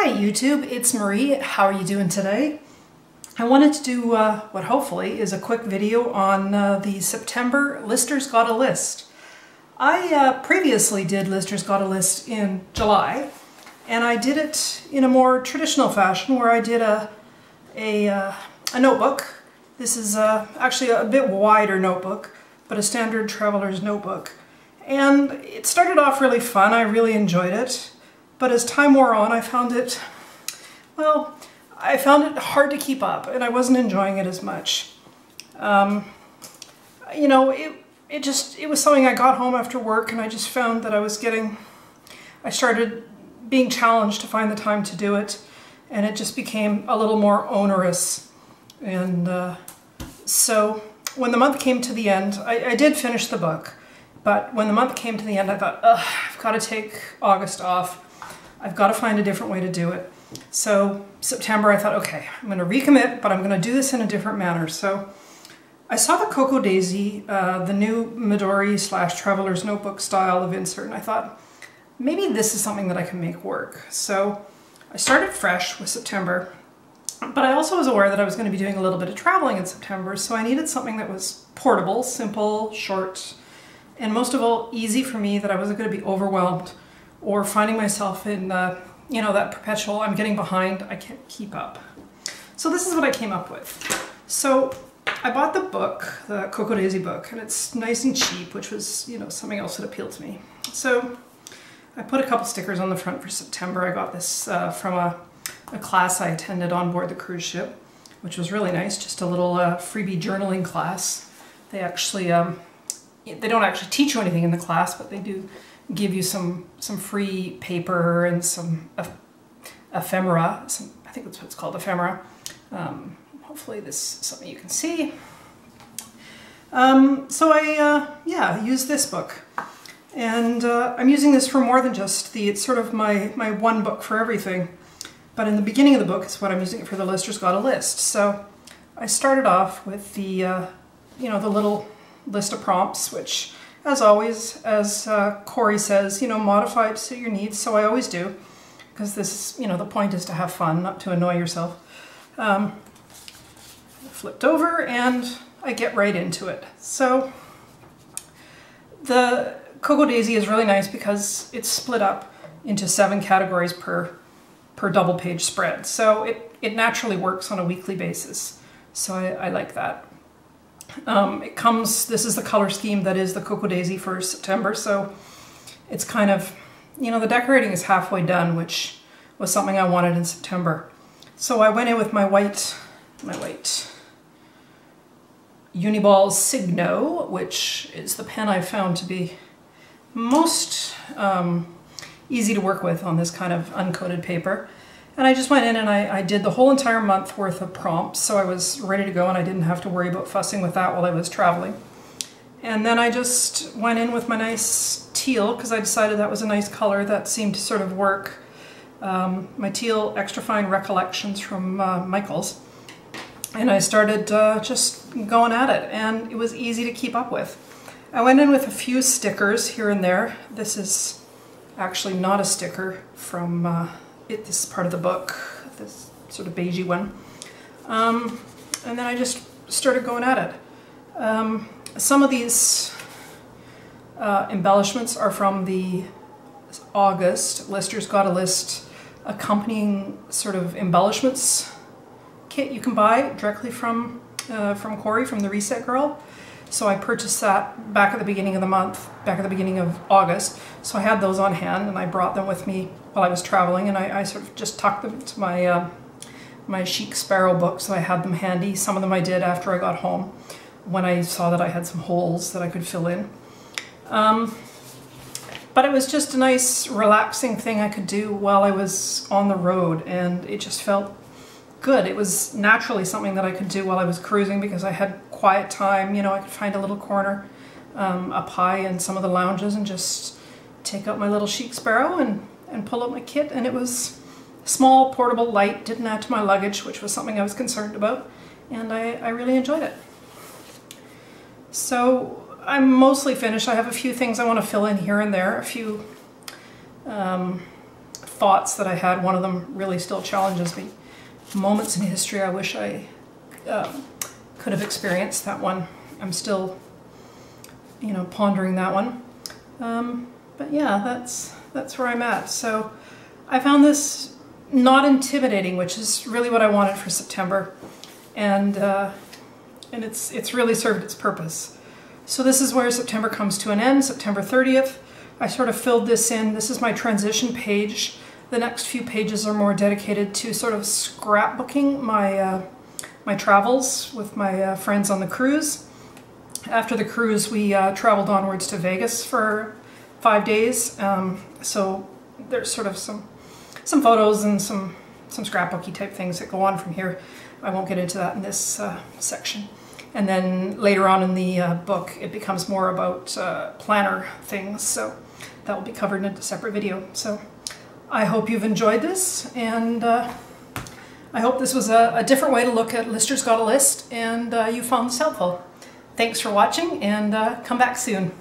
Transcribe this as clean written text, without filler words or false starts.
Hi YouTube, it's Marie. How are you doing today? I wanted to do what hopefully is a quick video on the September Listers Got a List. I previously did Listers Got a List in July, and I did it in a more traditional fashion where I did a notebook. This is actually a bit wider notebook, but a standard traveler's notebook. And it started off really fun. I really enjoyed it. But as time wore on, I found it hard to keep up, and I wasn't enjoying it as much. You know, it was something I got home after work, and I just found that I started being challenged to find the time to do it, and it just became a little more onerous. And so when the month came to the end, I did finish the book, but when the month came to the end, I thought, ugh, I've got to take August off. I've got to find a different way to do it. So September, I thought, okay, I'm going to recommit, but I'm going to do this in a different manner. So I saw the Cocoa Daisy, the new Midori / Traveler's Notebook style of insert, and I thought, maybe this is something that I can make work. So I started fresh with September, but I also was aware that I was going to be doing a little bit of traveling in September, so I needed something that was portable, simple, short, and most of all, easy for me, that I wasn't going to be overwhelmed or finding myself in, you know, that perpetual, I'm getting behind, I can't keep up. So this is what I came up with. So I bought the book, the Cocoa Daisy book, and it's nice and cheap, which was, you know, something else that appealed to me. So I put a couple stickers on the front for September. I got this from a class I attended on board the cruise ship, which was really nice, just a little freebie journaling class. They actually, they don't actually teach you anything in the class, but they do give you some free paper and some ephemera. I think that's what it's called, ephemera. Hopefully this is something you can see. So I used this book, and I'm using this for more than just it's sort of my one book for everything. But in the beginning of the book is what I'm using it for, the Listers Got a List. So I started off with the you know, the little list of prompts, which, as always, as Corey says, you know, modify it to suit your needs. So I always do, because this, you know, the point is to have fun, not to annoy yourself. Flipped over and I get right into it. So the Cocoa Daisy is really nice because it's split up into 7 categories per double page spread. So it naturally works on a weekly basis. So I like that. This is the color scheme that is the Cocoa Daisy for September, so it's kind of, you know, the decorating is halfway done, which was something I wanted in September. So I went in with my white Uniball Signo, which is the pen I found to be most easy to work with on this kind of uncoated paper. And I just went in and I did the whole entire month worth of prompts, so I was ready to go and I didn't have to worry about fussing with that while I was traveling. And then I just went in with my nice teal, because I decided that was a nice color that seemed to sort of work. My teal Extra Fine Recollections from Michaels. And I started just going at it, and it was easy to keep up with. I went in with a few stickers here and there. This is actually not a sticker from this is part of the book, this sort of beigey one. And then I just started going at it. Some of these embellishments are from the August Listers Got a List accompanying sort of embellishments kit you can buy directly from Corey, from the Reset Girl. So I purchased that back at the beginning of the month, back at the beginning of August. So I had those on hand and I brought them with me while I was traveling, and I sort of just tucked them into my my Chic Sparrow book, so I had them handy. Some of them I did after I got home when I saw that I had some holes that I could fill in. But it was just a nice relaxing thing I could do while I was on the road, and it just felt good. It was naturally something that I could do while I was cruising because I had quiet time. You know, I could find a little corner up high in some of the lounges and just take out my little Chic Sparrow and pull out my kit. And it was small, portable, light, didn't add to my luggage, which was something I was concerned about, and I really enjoyed it. So I'm mostly finished. I have a few things I want to fill in here and there, a few thoughts that I had. One of them really still challenges me. Moments in history I wish I could have experienced. That one, I'm still, you know, pondering that one. But yeah, that's where I'm at. So I found this not intimidating, which is really what I wanted for September, and it's really served its purpose. So this is where September comes to an end, September 30th. I sort of filled this in. This is my transition page. The next few pages are more dedicated to sort of scrapbooking my travels with my friends on the cruise. After the cruise, we traveled onwards to Vegas for 5 days. So there's sort of some photos and some scrapbooky type things that go on from here. I won't get into that in this section. And then later on in the book, it becomes more about planner things. So that will be covered in a separate video. So I hope you've enjoyed this, and I hope this was a different way to look at Lister's Got a List, and you found this helpful. Thanks for watching, and come back soon.